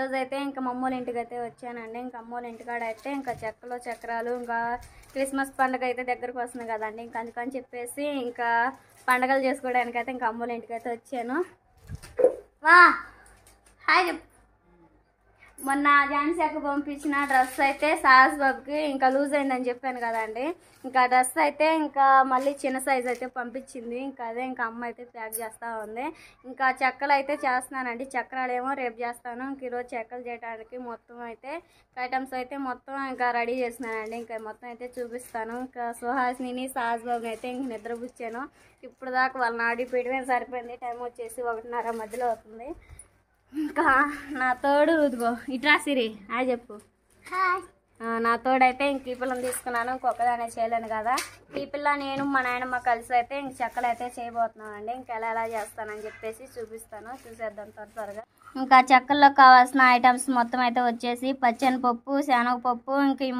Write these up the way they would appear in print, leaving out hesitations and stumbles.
ఈరోజు అయితే ఇంకా మా అమ్మోళ్ళ ఇంటికి అయితే వచ్చానండి. ఇంకా అమ్మోళ్ళ ఇంటికాడ అయితే ఇంకా చెక్కలు చక్రాలు ఇంకా క్రిస్మస్ పండుగ అయితే దగ్గరకు వస్తుంది కదండి. ఇంకా అందుకని చెప్పేసి ఇంకా పండుగలు చేసుకోవడానికి అయితే ఇంకా అమ్మోళ్ళ ఇంటికి అయితే వచ్చాను. వా హాయ్ చెప్పు. మొన్న ఝాన్సీ అక్క పంపించిన డ్రెస్ అయితే సాహస్ బాబుకి ఇంకా లూజ్ అయిందని చెప్పాను కదండి. ఇంకా డ్రెస్ అయితే ఇంకా మళ్ళీ చిన్న సైజ్ అయితే పంపించింది. ఇంకా అదే ఇంకా అమ్మ అయితే ప్యాక్ చేస్తూ ఉంది. ఇంకా చెక్కలు అయితే చేస్తున్నానండి. చక్రాలు ఏమో రేపు చేస్తాను. ఇంక ఈరోజు చెక్కలు చేయడానికి మొత్తం అయితే ఐటమ్స్ అయితే మొత్తం ఇంకా రెడీ చేసినానండి. ఇంకా మొత్తం అయితే చూపిస్తాను. ఇంకా సుహాసిని సాహస్ బాబుని అయితే ఇంక నిద్రపుచ్చాను. ఇప్పుడు దాకా వాళ్ళని ఆడిపోయడమే సరిపోయింది. టైం వచ్చేసి 1:30 మధ్యలో అవుతుంది. ఇంకా నా తోడు ఇదిగో ఇట్రా సిరి హాయ్ చెప్పు. నా తోడైతే ఇంక ఈ పిల్లని తీసుకున్నాను. ఇంకొకదానే చేయలేను కదా. ఈ పిల్ల నేను మా నాయనమ్మ కలిసి అయితే ఇంక చెక్కలు అయితే చేయబోతున్నానండి. ఇంకా ఎలా చేస్తానని చెప్పేసి చూపిస్తాను. చూసేద్దాం త్వరగా. ఇంకా చెక్కల్లో కావాల్సిన ఐటమ్స్ మొత్తం అయితే వచ్చేసి పచ్చెనపప్పు, శనగపప్పు, ఇంక ఈ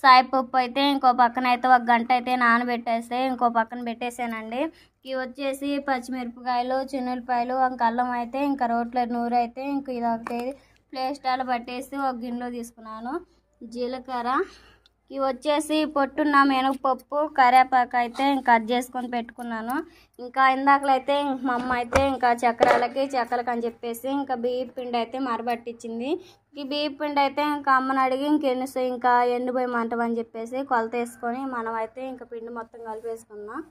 సాయిపప్పు అయితే ఇంకో పక్కన అయితే 1 గంట అయితే నానబెట్టేస్తే ఇంకో పక్కన పెట్టేసానండి. ఇవి వచ్చేసి పచ్చిమిరపకాయలు, చిన్నులపాయలు, ఇంకా అల్లం అయితే ఇంకా రోట్లో నూరు అయితే ఇంక ఇదొకటి ప్లేస్టాలు పట్టేసి ఒక గిన్నెలో తీసుకున్నాను. జీలకర్ర, ఇవి వచ్చేసి పొట్టున్న మినపప్పు, కరివేపాకు అయితే ఇంకా కట్ చేసుకొని పెట్టుకున్నాను. ఇంకా ఇందాకలైతే మా అమ్మ అయితే ఇంకా చెక్కలకి అని చెప్పేసి ఇంకా బియ్యం పిండి అయితే మరబట్టించింది. ఈ బియ్యం పిండి అయితే ఇంకా అమ్మని అడిగి ఇంకా ఎండిపోయమంటామని చెప్పేసి కొలత వేసుకొని మనం అయితే ఇంకా పిండి మొత్తం కలిపేసుకుందాం.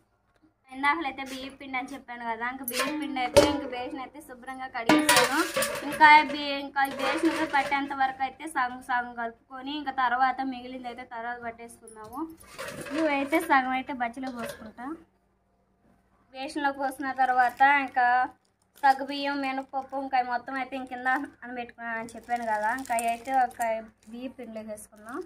ఇందాకలైతే బియ్యం పిండి అని చెప్పాను కదా. ఇంకా బియ్యం పిండి అయితే ఇంక బేషన్ అయితే శుభ్రంగా కడిగేసాను. ఇంకా ఈ బేషన్ పట్టేంత వరకు అయితే సగం సగం కలుపుకొని ఇంకా తర్వాత మిగిలింది అయితే తర్వాత పట్టేసుకున్నాము. ఇవైతే సగం అయితే బచ్చిలో పోసుకుంటా. బేషన్లో పోసిన తర్వాత ఇంకా సగ్గుబియ్యం, మినపప్పు ఇంకా మొత్తం అయితే ఇంకింద పెట్టుకున్నాను అని చెప్పాను కదా. ఇంకా అయితే ఒక బియ్యం పిండిలోకి వేసుకున్నాం.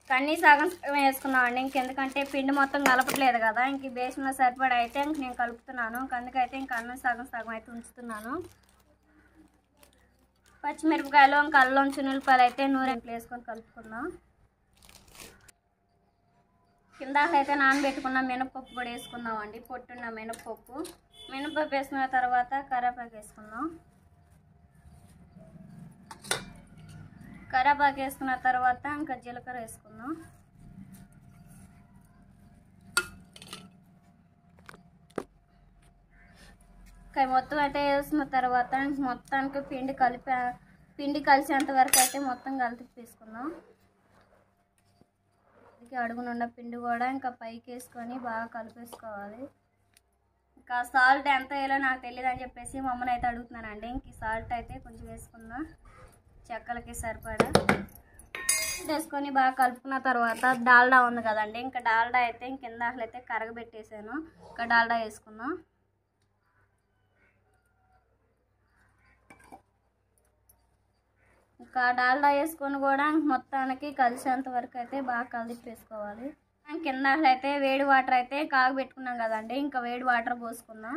కన్నీ సగం సగం వేసుకున్నామండి. ఇంకెందుకంటే పిండి మొత్తం కలపట్లేదు కదా. ఇంక బేషన్లో సరిపడా అయితే ఇంక నేను కలుపుతున్నాను. అందుకైతే ఇంక అన్నం సగం సగం అయితే ఉంచుతున్నాను. పచ్చిమిరపకాయలు, ఇంకా అల్లం, చిన్నులపాయలు అయితే నూనెంట్లు వేసుకొని కలుపుకుందాం. కిందాకైతే నానబెట్టుకున్న మినపప్పు కూడా వేసుకుందామండి. పొట్టున్న మినపప్పు వేసుకున్న తర్వాత కరివేపాకు వేసుకుందాం. కరివేపాకు వేసుకున్న తర్వాత ఇంకా జీలకర్ర వేసుకుందాం. ఇంకా మొత్తం అయితే వేసుకున్న తర్వాత మొత్తానికి పిండి కలిసేంత వరకు అయితే మొత్తం కలిపి తీసుకుందాం. అడుగునున్న పిండి కూడా ఇంకా పైకి వేసుకొని బాగా కలిపేసుకోవాలి. ఇంకా సాల్ట్ ఎంత వేయాలో నాకు తెలియదు అని చెప్పేసి మా అమ్మని అయితే అడుగుతున్నానండి. ఇంక సాల్ట్ అయితే కొంచెం వేసుకుందాం. చెక్కలకి సరిపడా వేసుకొని బాగా కలుపుకున్న తర్వాత డాల్డా ఉంది కదండి. ఇంకా డాల్డా అయితే ఇందాకలైతే కరగబెట్టేసాను. ఇంకా డాల్డా వేసుకుందాం. ఇంకా డాల్డా వేసుకొని కూడా మొత్తానికి కలిసేంత వరకు అయితే బాగా కలిపేసుకోవాలి. కిందకలైతే వేడి వాటర్ అయితే కాగబెట్టుకున్నాం కదండి. ఇంకా వేడి వాటర్ పోసుకుందాం.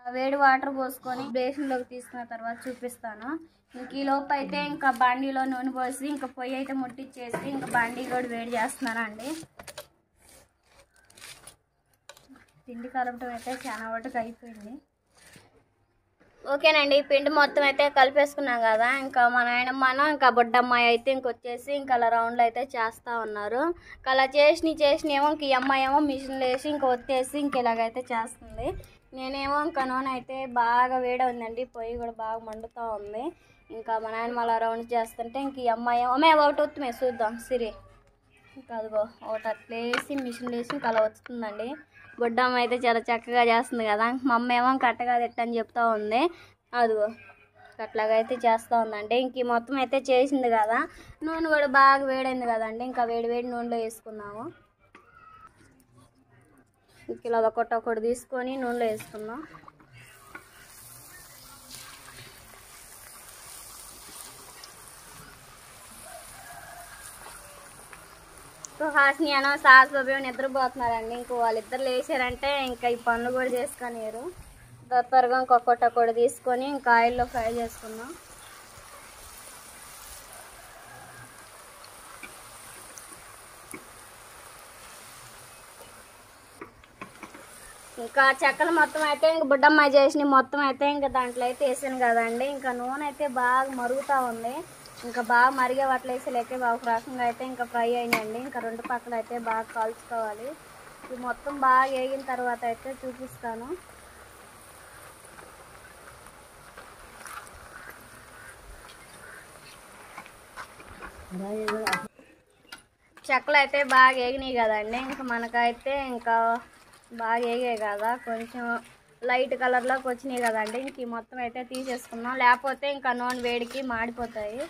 వేడి వాటర్ పోసుకొని బేషన్లోకి తీసుకున్న తర్వాత చూపిస్తాను. ఇంక ఈ లోపు అయితే ఇంకా బాండీలో నూనె పోసి ఇంకా పొయ్యి అయితే ముట్టించేసి ఇంకా బాండీ కూడా వేడి చేస్తున్నానండి. పిండి కలపడం అయితే చాలా వరకు అయిపోయింది. ఓకేనండి, పిండి మొత్తం అయితే కలిపేసుకున్నాం కదా. ఇంకా మా నాయనమ్మను ఇంకా బుడ్డమ్మాయి అయితే ఇంకొచ్చేసి ఇంకా అలా రౌండ్లు అయితే చేస్తూ ఉన్నారు. ఇంకా అలా చేసినేమో ఇంక ఈ అమ్మాయి ఏమో మిషన్లో వేసి ఇంకా ఒత్తేసి ఇంక ఇలాగైతే చేస్తుంది. నేనేమో ఇంకా నూనె అయితే బాగా వేడి ఉందండి. పొయ్యి కూడా బాగా మండుతూ ఉంది. ఇంకా మా నాయనమ్మ అలా రౌండ్ చేస్తుంటే ఇంక ఈ అమ్మాయి ఏమో ఒకటి వస్తుంది చూద్దాం సిరి. ఇంకా అదిగో ఒకటి అట్లా వేసి మిషన్లో వేసి ఇంకా అలా వస్తుందండి. బుడ్డమ్మ అయితే చాలా చక్కగా చేస్తుంది కదా. మా అమ్మ ఏమో కట్టగా తిట్టని చెప్తూ ఉంది. అదిగో అట్లాగైతే చేస్తూ ఉందండి. ఇంక మొత్తం అయితే చేసింది కదా. నూనె కూడా బాగా వేడైంది కదండి. ఇంకా వేడి నూనెలో వేసుకున్నాము. ఇంక ఇలా ఒకటి తీసుకొని నూనెలో వేసుకుందాం. హాస్ని అనో సాస్ బాబు నిద్రపోతున్నారండి. ఇంకో వాళ్ళిద్దరు లేచారంటే ఇంకా ఈ పనులు కూడా చేసుకునేరు. త్వరగా ఇంకొకటి తీసుకొని ఇంకా ఆయిల్లో ఫ్రై చేసుకుందాం. ఇంకా చెక్కలు మొత్తం అయితే ఇంక బుడ్డమ్మాయి చేసినవి మొత్తం అయితే ఇంకా దాంట్లో అయితే వేసాను కదండి. ఇంకా నూనె అయితే బాగా మరుగుతూ ఉంది. ఇంకా బాగా మరిగే వాటిలో వేసేలైతే ఒక రకంగా అయితే ఇంకా ఫ్రై అయినాయండి. ఇంకా రెండు పక్కలు అయితే బాగా కాల్చుకోవాలి. ఇది మొత్తం బాగా వేగిన తర్వాత అయితే చూపిస్తాను. చెక్కలు అయితే బాగా వేగినాయి కదండి. ఇంకా మనకైతే ఇంకా బాగా వేగాయి కదా, కొంచెం లైట్ కలర్లోకి వచ్చినాయి కదండి. ఇంక ఈ మొత్తం అయితే తీసేసుకున్నాం, లేకపోతే ఇంకా నూనె వేడికి మాడిపోతాయి.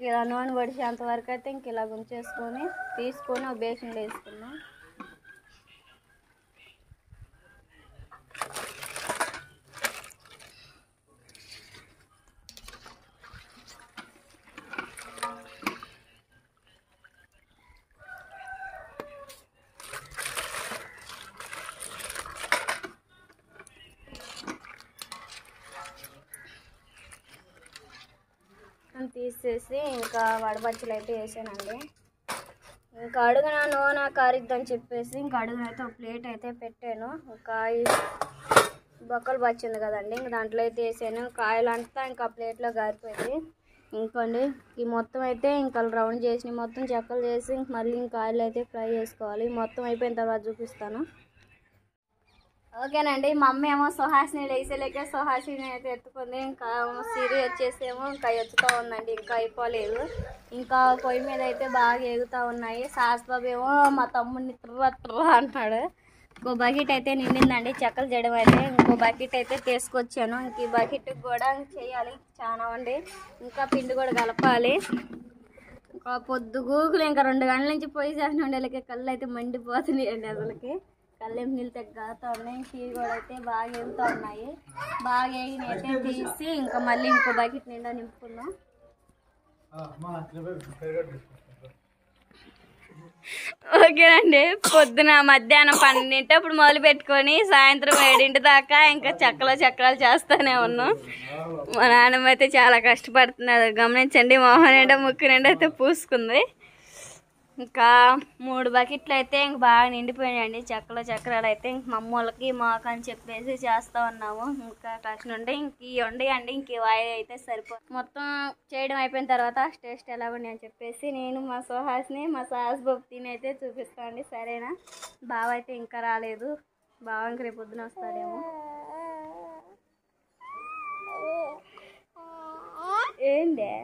ఇలా నూనె వడిసేంత వరకు అయితే ఇంక ఇలా ఉంచేసుకొని తీసుకొని ఒక బేషన్లో వేసుకున్నాం. తీసేసి ఇంకా వడబజ్జీలు అయితే వేసానండి. ఇంకా అడుగున నూనె కారిద్దని చెప్పేసి ఇంకా అడుగునైతే ఒక ప్లేట్ అయితే పెట్టాను. ఇంకా బొక్కలు వచ్చింది కదండి, ఇంక దాంట్లో అయితే వేసాను. కాయలంతా ఇంకా ప్లేట్లో గారిపోయింది. ఇంకోండి ఈ మొత్తం అయితే ఇంకా రౌండ్ చేసి మొత్తం చెక్కలు చేసి ఇంక మళ్ళీ ఇంకా ఆయిల్ అయితే ఫ్రై చేసుకోవాలి. మొత్తం అయిపోయిన తర్వాత చూపిస్తాను. ఓకేనండి, మా అమ్మ ఏమో సుహాసిని లేసేలేకే సుహాసిని అయితే ఎత్తుకుంది. ఇంకా సిరి వచ్చేసేమో ఇంకా ఎత్తుతూ ఉందండి, ఇంకా అయిపోలేదు. ఇంకా పొయ్యి మీద అయితే బాగా ఎగుతూ ఉన్నాయి. సాస్బాబు ఏమో మా తమ్ముడిని ట్రా అంటున్నాడు. ఇంకో బకెట్ అయితే నిండిందండి చెక్కలు చేయడం అయితే. ఇంకో బకెట్ అయితే తీసుకొచ్చాను. ఇంక ఈ బకెట్ కూడా చేయాలి చాలా ఉండి. ఇంకా పిండి కూడా కలపాలి. ఇంకా పొద్దు గూగులు ఇంకా 2 గంటల నుంచి పొయ్యి చేసిన ఉండేళ్ళకి కళ్ళు అయితే మండిపోతున్నాయి అండి. అసలుకి కళ్ళేం నీళ్ళు తగ్గుతూ ఉన్నాయి. టీవీ కూడా అయితే బాగా ఎగుతూ ఉన్నాయి. బాగా వేగిన అయితే తీసి ఇంకా మళ్ళీ ఇంకో బకెట్ నిండా నింపుకున్నాం. ఓకేనండి, పొద్దున మధ్యాహ్నం 12 మొదలు పెట్టుకొని సాయంత్రం 7 దాకా ఇంకా చక్రాలు చేస్తూనే ఉన్నాం. మా నాన్నమ్మ అయితే చాలా కష్టపడుతున్నారు, గమనించండి. మొహం నిండా ముక్కు నిండా అయితే పూసుకుంది. ఇంకా 3 బకెట్లు అయితే ఇంక బాగా నిండిపోయాయండి చక్రాలు అయితే. ఇంక మా అమ్మోళ్ళకి మాకు అని చెప్పేసి చేస్తూ ఉన్నాము. ఇంకా కష్టం ఉంటే ఇంక వండేయండి, ఇంక వాయి అయితే సరిపోతుంది. మొత్తం చేయడం అయిపోయిన తర్వాత టేస్ట్ ఎలా ఉంది అని చెప్పేసి నేను మా సుహాస్ని మా సాస్బాబు తిని అయితే చూపిస్తామండి. సరేనా? బావ అయితే ఇంకా రాలేదు. బావ ఇంక రేపు పొద్దున వస్తాడేమో. ఏందే